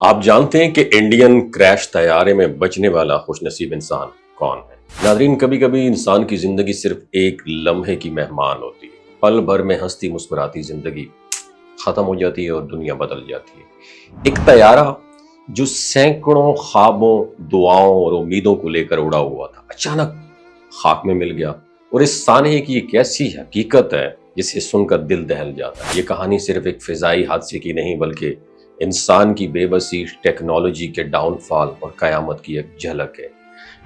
آپ جانتے ہیں کہ انڈین کریش طیارے میں بچنے والا خوش نصیب انسان کون ہے؟ ناظرین، کبھی کبھی انسان کی زندگی صرف ایک لمحے کی مہمان ہوتی ہے۔ پل بھر میں ہنستی مسکراتی زندگی ختم ہو جاتی ہے اور دنیا بدل جاتی ہے۔ ایک طیارہ جو سینکڑوں خوابوں، دعاؤں اور امیدوں کو لے کر اڑا ہوا تھا، اچانک خاک میں مل گیا۔ اور اس سانحے کی ایک ایسی حقیقت ہے جسے سن کر دل دہل جاتا ہے۔ یہ کہانی صرف ایک فضائی حادثے کی نہیں بلکہ انسان کی بے بسی، ٹیکنالوجی کے ڈاؤن فال اور قیامت کی ایک جھلک ہے۔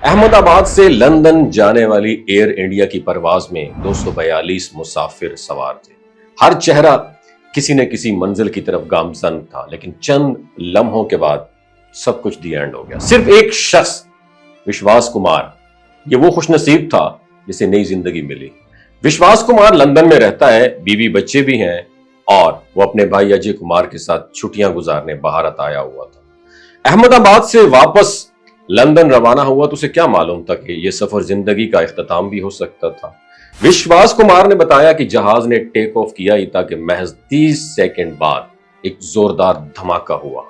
احمد آباد سے لندن جانے والی ایئر انڈیا کی پرواز میں 242 مسافر سوار تھے۔ ہر چہرہ کسی نہ کسی منزل کی طرف گامزن تھا، لیکن چند لمحوں کے بعد سب کچھ دی اینڈ ہو گیا۔ صرف ایک شخص، وشواس کمار، یہ وہ خوش نصیب تھا جسے نئی زندگی ملی۔ وشواس کمار لندن میں رہتا ہے، بیوی بچے بھی ہیں، اور وہ اپنے بھائی اجے کمار کے ساتھ چھٹیاں گزارنے بھارت آیا ہوا تھا۔ احمد آباد سے واپس لندن روانہ ہوا تو اسے کیا معلوم تھا کہ یہ سفر زندگی کا اختتام بھی ہو سکتا تھا۔ وشواس کمار نے بتایا کہ جہاز نے ٹیک آف کیا ہی تھا کہ محض 30 سیکنڈ بعد ایک زوردار دھماکہ ہوا۔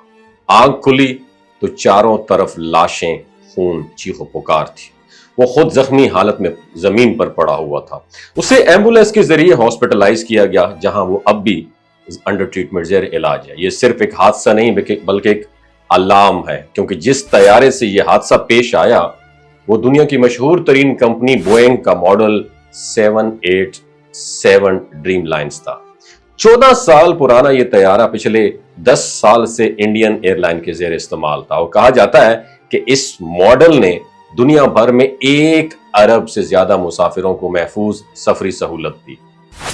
آنکھ کھلی تو چاروں طرف لاشیں، خون، چیخ و پکار تھی۔ وہ خود زخمی حالت میں زمین پر پڑا ہوا تھا۔ اسے ایمبولینس کے ذریعے ہاسپٹلائز کیا گیا، جہاں وہ اب بھی انڈر ٹریٹمنٹ، زیر علاج ہے۔ یہ صرف ایک حادثہ نہیں بلکہ ایک الارم ہے، کیونکہ جس طیارے سے یہ حادثہ پیش آیا وہ دنیا کی مشہور ترین کمپنی بوئنگ کا ماڈل 787 ڈریم لائنز تھا۔ 14 سال پرانا یہ طیارہ پچھلے 10 سال سے انڈین ایئر لائن کے زیر استعمال تھا، اور کہا جاتا ہے کہ اس ماڈل نے دنیا بھر میں 1 ارب سے زیادہ مسافروں کو محفوظ سفری سہولت دی۔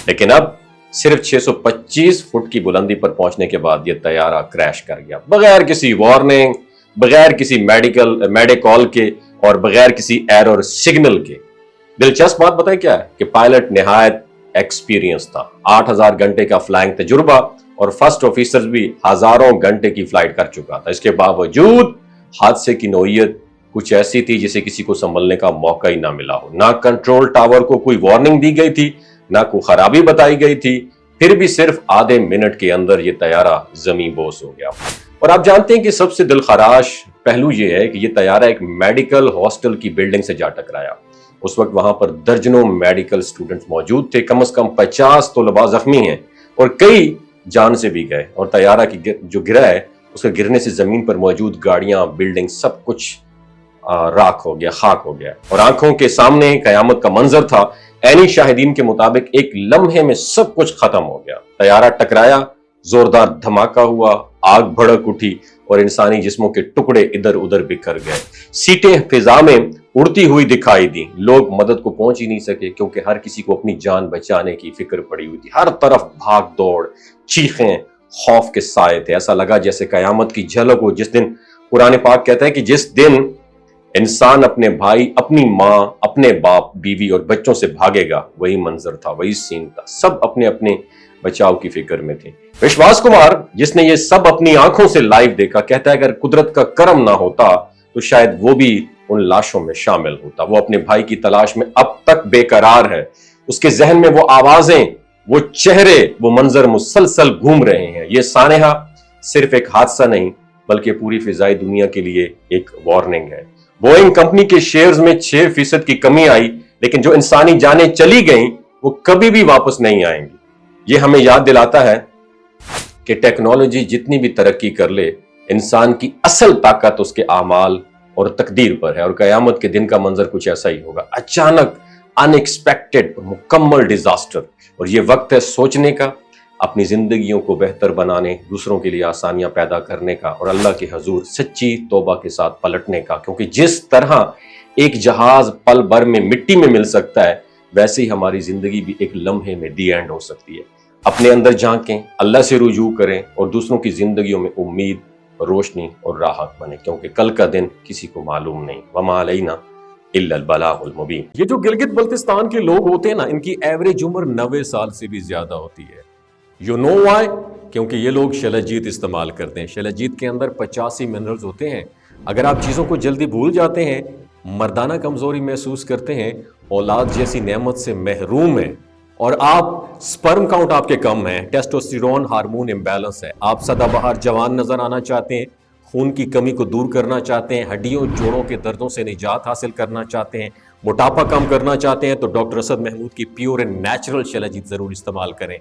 لیکن اب صرف 625 فٹ کی بلندی پر پہنچنے کے بعد یہ طیارہ کریش کر گیا، بغیر کسی وارننگ، بغیر کسی میڈیکال کے اور بغیر کسی ایرر سگنل کے۔ دلچسپ بات بتائیں کیا ہے کہ پائلٹ نہایت ایکسپیرینس تھا، 8000 گھنٹے کا فلائنگ تجربہ، اور فرسٹ آفیسر بھی ہزاروں گھنٹے کی فلائٹ کر چکا تھا۔ اس کے باوجود حادثے کی نوعیت کچھ ایسی تھی جسے کسی کو سنبھلنے کا موقع ہی نہ ملا ہو۔ نہ کنٹرول ٹاور کو کوئی وارننگ دی گئی تھی، نہ کوئی خرابی بتائی گئی تھی، پھر بھی صرف آدھے منٹ کے اندر یہ طیارہ زمین بوس ہو گیا۔ اور آپ جانتے ہیں کہ سب سے دلخراش پہلو یہ ہے کہ یہ طیارہ ایک میڈیکل ہاسٹل کی بلڈنگ سے جا ٹکرایا۔ اس وقت وہاں پر درجنوں میڈیکل سٹوڈنٹس موجود تھے، کم از کم 50 طلباء زخمی ہیں اور کئی جان سے بھی گئے۔ اور طیارہ کی جو گرا ہے، اس کے گرنے سے زمین پر موجود گاڑیاں، بلڈنگ، سب کچھ راکھ ہو گیا، خاک ہو گیا، اور آنکھوں کے سامنے قیامت کا منظر تھا۔ عینی شاہدین کے مطابق ایک لمحے میں سب کچھ ختم ہو گیا۔ طیارہ ٹکرایا، زوردار دھماکہ ہوا، آگ بھڑک اٹھی اور انسانی جسموں کے ٹکڑے ادھر ادھر بکھر گئے۔ سیٹیں فضا میں اڑتی ہوئی دکھائی دیں۔ لوگ مدد کو پہنچ ہی نہیں سکے کیونکہ ہر کسی کو اپنی جان بچانے کی فکر پڑی ہوئی تھی۔ ہر طرف بھاگ دوڑ، چیخیں، خوف کے سائے تھے۔ ایسا لگا جیسے قیامت کی جھلک ہو، جس دن قرآن پاک کہتا ہے کہ جس دن انسان اپنے بھائی، اپنی ماں، اپنے باپ، بیوی اور بچوں سے بھاگے گا۔ وہی منظر تھا، وہی سین تھا۔ سب اپنے اپنے بچاؤ کی فکر میں تھے۔ وشواس کمار، جس نے یہ سب اپنی آنکھوں سے لائیو دیکھا، کہتا ہے اگر قدرت کا کرم نہ ہوتا تو شاید وہ بھی ان لاشوں میں شامل ہوتا۔ وہ اپنے بھائی کی تلاش میں اب تک بے قرار ہے۔ اس کے ذہن میں وہ آوازیں، وہ چہرے، وہ منظر مسلسل گھوم رہے ہیں۔ یہ سانحہ صرف ایک حادثہ نہیں بلکہ پوری فضائی دنیا کے لیے ایک وارننگ ہے۔ بوئنگ کمپنی کے شیئرز میں 6% کی کمی آئی، لیکن جو انسانی جانیں چلی گئیں وہ کبھی بھی واپس نہیں آئیں گی۔ یہ ہمیں یاد دلاتا ہے کہ ٹیکنالوجی جتنی بھی ترقی کر لے، انسان کی اصل طاقت اس کے اعمال اور تقدیر پر ہے۔ اور قیامت کے دن کا منظر کچھ ایسا ہی ہوگا، اچانک، ان ایکسپیکٹڈ، مکمل ڈیزاسٹر۔ اور یہ وقت ہے سوچنے کا، اپنی زندگیوں کو بہتر بنانے، دوسروں کے لیے آسانیاں پیدا کرنے کا، اور اللہ کے حضور سچی توبہ کے ساتھ پلٹنے کا۔ کیونکہ جس طرح ایک جہاز پل بھر میں مٹی میں مل سکتا ہے، ویسے ہی ہماری زندگی بھی ایک لمحے میں دی اینڈ ہو سکتی ہے۔ اپنے اندر جھانکیں، اللہ سے رجوع کریں اور دوسروں کی زندگیوں میں امید، روشنی اور راحت بنے، کیونکہ کل کا دن کسی کو معلوم نہیں۔ وما علینا الا البلاغ المبین۔ یہ جو گلگت بلتستان کے لوگ ہوتے ہیں نا، ان کی ایوریج عمر 90 سال سے بھی زیادہ ہوتی ہے۔ You know why؟ کیونکہ یہ لوگ شلجیت استعمال کرتے ہیں۔ شلجیت کے اندر 85 منرلز ہوتے ہیں۔ اگر آپ چیزوں کو جلدی بھول جاتے ہیں، مردانہ کمزوری محسوس کرتے ہیں، اولاد جیسی نعمت سے محروم ہیں، اور آپ سپرم کاؤنٹ آپ کے کم ہیں، ٹیسٹوسٹیرون ہارمون امبیلنس ہے، آپ سدا بہار جوان نظر آنا چاہتے ہیں، خون کی کمی کو دور کرنا چاہتے ہیں، ہڈیوں جوڑوں کے دردوں سے نجات حاصل کرنا چاہتے ہیں، موٹاپا کم کرنا چاہتے ہیں، تو ڈاکٹر اسد محمود کی پیور اینڈ نیچرل شلجیت ضرور استعمال کریں۔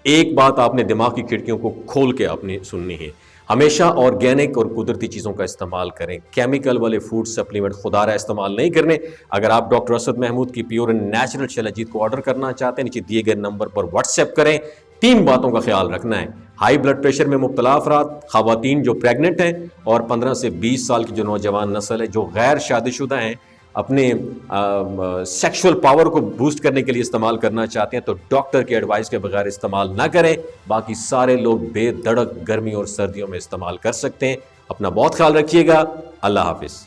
ایک بات آپ نے دماغ کی کھڑکیوں کو کھول کے آپ نے سننی ہے، ہمیشہ آرگینک اور قدرتی چیزوں کا استعمال کریں، کیمیکل والے فوڈ سپلیمنٹ خدا رہا استعمال نہیں کرنے۔ اگر آپ ڈاکٹر اسد محمود کی پیور اینڈ نیچرل شلجیت کو آرڈر کرنا چاہتے ہیں، نیچے دیے گئے نمبر پر واٹس ایپ کریں۔ 3 باتوں کا خیال رکھنا ہے: ہائی بلڈ پریشر میں مبتلا افراد، خواتین جو پریگننٹ ہیں، اور 15 سے 20 سال کی جو نوجوان نسل ہے جو غیر شادی شدہ ہیں، اپنے سیکشول پاور کو بوسٹ کرنے کے لیے استعمال کرنا چاہتے ہیں تو ڈاکٹر کے ایڈوائس کے بغیر استعمال نہ کریں۔ باقی سارے لوگ بے دھڑک گرمی اور سردیوں میں استعمال کر سکتے ہیں۔ اپنا بہت خیال رکھیے گا۔ اللہ حافظ۔